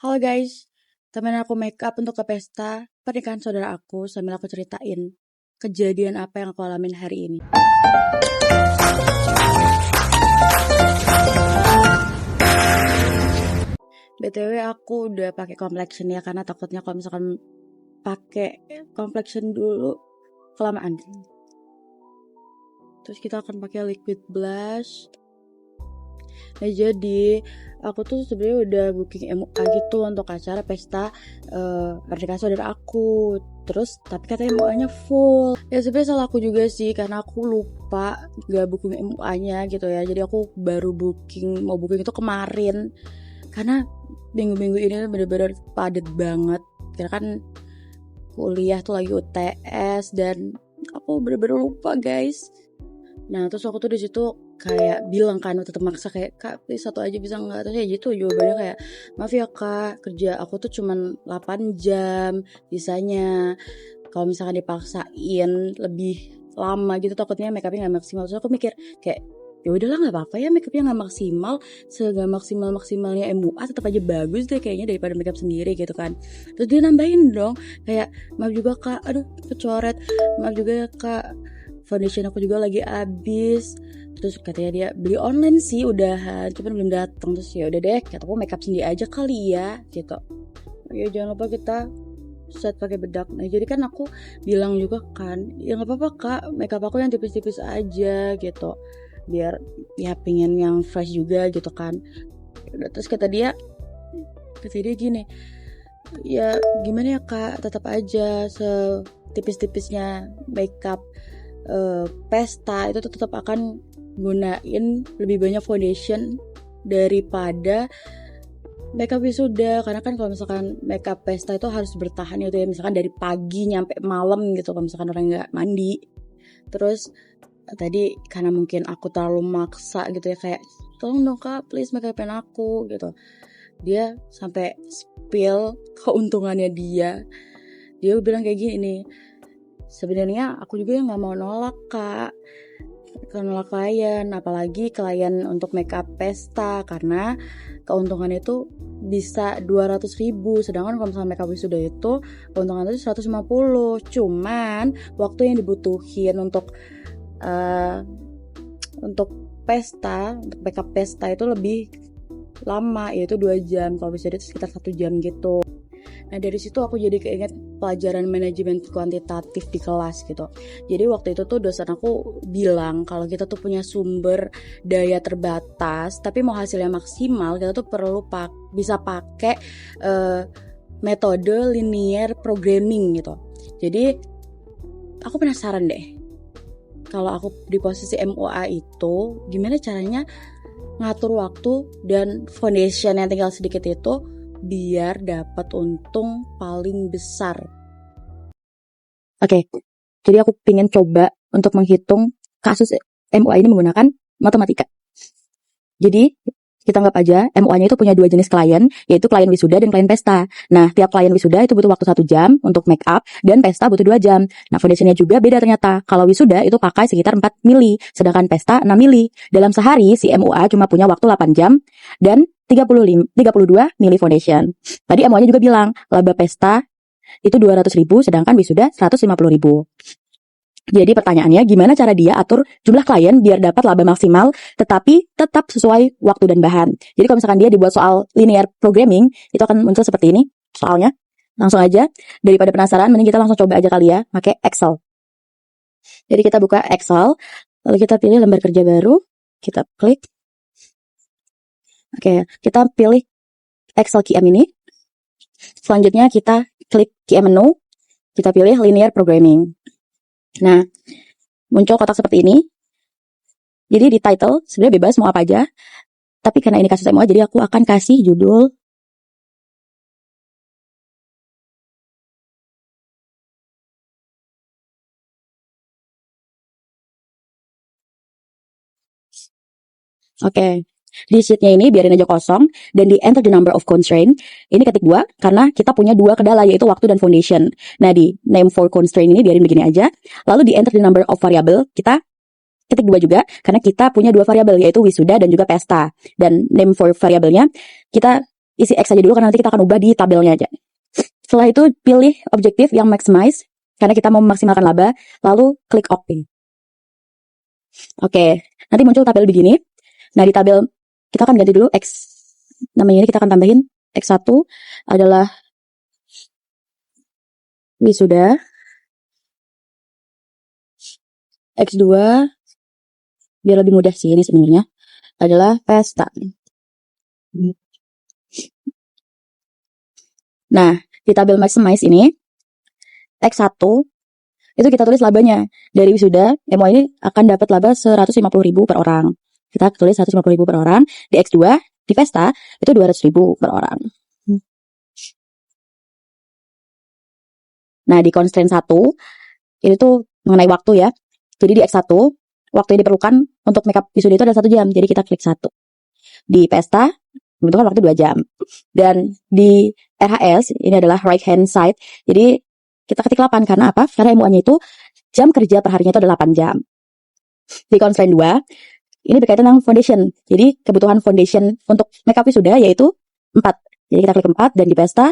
Halo guys, temen aku make up untuk ke pesta pernikahan saudara aku sambil aku ceritain kejadian apa yang aku alamin hari ini. BTW aku udah pakai complexion ya karena takutnya kalau misalkan pakai complexion dulu kelamaan. Terus kita akan pakai liquid blush. Nah jadi aku tuh sebenarnya udah booking MUA gitu untuk acara pesta pernikahan saudara aku. Terus tapi katanya MUA-nya full. Ya sebenarnya salah aku juga sih karena aku lupa gak booking MUA-nya gitu ya. Jadi aku baru mau booking itu kemarin. Karena minggu-minggu ini bener-bener padat banget. Karena kan kuliah tuh lagi UTS dan aku bener-bener lupa guys. Nah terus aku tuh di situ kayak bilang kan tetap maksa kayak kak please satu aja bisa nggak, terus ya gitu jawabannya kayak maaf ya kak kerja aku tuh cuman 8 jam bisanya, kalau misalkan dipaksain lebih lama gitu takutnya makeupnya nggak maksimal. Terus aku mikir kayak ya udahlah nggak apa-apa ya makeupnya nggak maksimal, segala maksimalnya MUA tetap aja bagus deh kayaknya daripada makeup sendiri gitu kan. Terus dia nambahin dong kayak maaf juga kak, aduh kecoret, maaf juga ya kak foundation aku juga lagi habis. Terus katanya dia beli online sih udahan cuman belum datang. Terus ya udah deh kataku makeup sendiri aja kali ya gitu. Ya jangan lupa kita set pakai bedak. Nah jadi kan aku bilang juga kan ya nggak apa-apa kak makeup aku yang tipis-tipis aja gitu biar ya pengen yang fresh juga gitu kan. Terus kata dia gini ya gimana ya kak tetap aja setipis-tipisnya makeup pesta itu tetap akan gunain lebih banyak foundation daripada makeup wisuda, karena kan kalau misalkan makeup pesta itu harus bertahan gitu ya, misalkan dari pagi nyampe malam gitu kalau misalkan orang nggak mandi. Terus tadi karena mungkin aku terlalu maksa gitu ya kayak tolong dong kak please make upin aku gitu, dia sampai spill keuntungannya dia bilang kayak gini, sebenarnya aku juga nggak mau nolak kak, nolak klien, apalagi klien untuk makeup pesta karena keuntungannya itu bisa 200.000, sedangkan kalau misalnya makeup wisuda itu keuntungannya itu 150. Cuman waktu yang dibutuhin untuk pesta, untuk makeup pesta itu lebih lama, yaitu 2 jam, kalau wisuda itu sekitar 1 jam gitu. Nah dari situ aku jadi keinget pelajaran manajemen kuantitatif di kelas gitu. Jadi waktu itu tuh dosen aku bilang kalau kita tuh punya sumber daya terbatas tapi mau hasilnya maksimal, kita tuh perlu bisa pakai metode linear programming gitu. Jadi aku penasaran deh, kalau aku di posisi MUA itu gimana caranya ngatur waktu dan foundation yang tinggal sedikit itu biar dapat untung paling besar. Oke, jadi aku pengen coba untuk menghitung kasus MUA ini menggunakan matematika. Jadi kita anggap aja MUA-nya itu punya 2 jenis klien, yaitu klien wisuda dan klien pesta. Nah, tiap klien wisuda itu butuh waktu 1 jam untuk make up, dan pesta butuh 2 jam. Nah, foundationnya juga beda ternyata. Kalau wisuda itu pakai sekitar 4 mili, sedangkan pesta 6 mili. Dalam sehari, si MUA cuma punya waktu 8 jam, dan 32 mili foundation. Tadi MUA-nya juga bilang, laba pesta itu 200.000, sedangkan wisuda 150.000. Jadi pertanyaannya gimana cara dia atur jumlah klien biar dapat laba maksimal tetapi tetap sesuai waktu dan bahan. Jadi kalau misalkan dia dibuat soal linear programming itu akan muncul seperti ini soalnya. Langsung aja, daripada penasaran mending kita langsung coba aja kali ya pakai Excel. Jadi kita buka Excel, lalu kita pilih lembar kerja baru, kita klik. Oke, kita pilih Excel QM ini. Selanjutnya kita klik QM menu, kita pilih linear programming. Nah, muncul kotak seperti ini. Jadi di title sebenarnya bebas mau apa aja. Tapi karena ini kasus MUA jadi aku akan kasih judul Oke. Di sheetnya ini biarin aja kosong dan di enter the number of constraint. Ini ketik 2 karena kita punya 2 kendala yaitu waktu dan foundation. Nah di name for constraint ini biarin begini aja. Lalu di enter the number of variable kita ketik 2 juga karena kita punya 2 variabel yaitu wisuda dan juga pesta. Dan name for variabelnya kita isi X aja dulu karena nanti kita akan ubah di tabelnya aja. Setelah itu pilih objektif yang maximize karena kita mau memaksimalkan laba, lalu klik OK. Oke, nanti muncul tabel begini. Nah, di tabel kita akan ganti dulu X. Namanya ini kita akan tambahin X1 adalah wisuda. X2 biar lebih mudah sih ini sebenarnya adalah pesta. Nah, di tabel maximize ini X1 itu kita tulis labanya. Dari wisuda, MO ini akan dapat laba 150.000 per orang. Kita tulis 150.000 per orang. Di X2, di pesta, itu 200.000 per orang. Nah, di constraint 1, ini tuh mengenai waktu ya. Jadi di X1, waktu yang diperlukan untuk makeup wisuda itu ada 1 jam. Jadi kita klik 1. Di pesta, membutuhkan waktu 2 jam. Dan di RHS, ini adalah right hand side. Jadi kita ketik 8 karena apa? Karena MUA-nya itu jam kerja per harinya itu ada 8 jam. Di constraint 2, ini berkaitan dengan foundation. Jadi kebutuhan foundation untuk makeup wisuda yaitu 4. Jadi kita klik 4 dan di pesta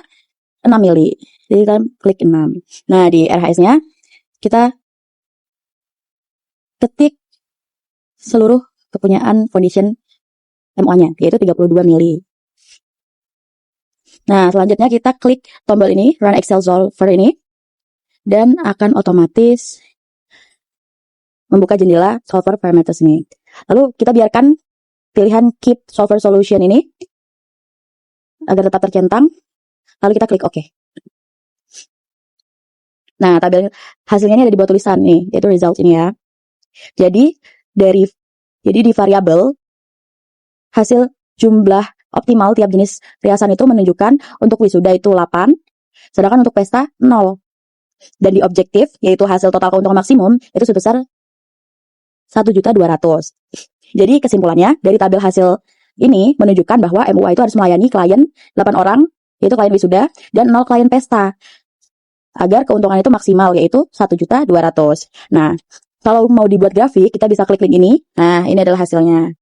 6 mili. Jadi kita klik 6. Nah, di RHS-nya kita ketik seluruh kepunyaan foundation MUA-nya yaitu 32 mili. Nah, selanjutnya kita klik tombol ini, Run Excel Solver ini, dan akan otomatis membuka jendela solver parameters ini. Lalu kita biarkan pilihan Keep Solver Solution ini agar tetap tercentang. Lalu kita klik OK. Nah, tabel hasilnya ini ada di bawah tulisan nih, yaitu result ini ya. Jadi di variabel hasil jumlah optimal tiap jenis riasan itu menunjukkan untuk wisuda itu 8, sedangkan untuk pesta 0. Dan di objektif, yaitu hasil total keuntungan maksimum, itu sebesar 1.200.000. Jadi kesimpulannya, dari tabel hasil ini menunjukkan bahwa MUA itu harus melayani klien 8 orang, yaitu klien wisuda, dan 0 klien pesta, agar keuntungan itu maksimal, yaitu 1.200.000. Nah, kalau mau dibuat grafik, kita bisa klik link ini. Nah, ini adalah hasilnya.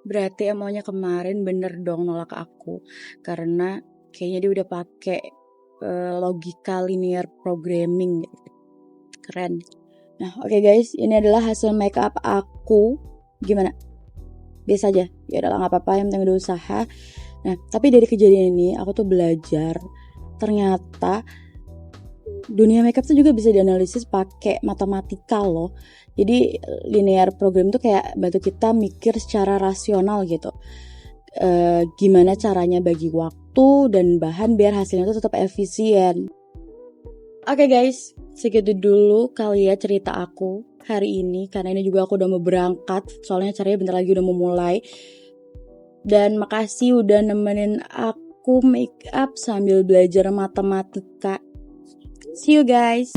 Berarti MO-nya kemarin bener dong nolak aku, karena kayaknya dia udah pakai logika linear programming. Keren. Nah, oke guys, ini adalah hasil makeup aku. Gimana? Biasa aja. Ya udah nggak apa-apa, yang penting udah usaha. Nah, tapi dari kejadian ini aku tuh belajar ternyata dunia makeup tuh juga bisa dianalisis pakai matematika loh. Jadi linear program tuh kayak bantu kita mikir secara rasional gitu. Gimana caranya bagi waktu dan bahan biar hasilnya tuh tetap efisien. Oke guys, segitu dulu kali ya cerita aku hari ini, karena ini juga aku udah mau berangkat, soalnya acaranya bentar lagi udah mau mulai. Dan makasih udah nemenin aku make up sambil belajar matematika. See you guys.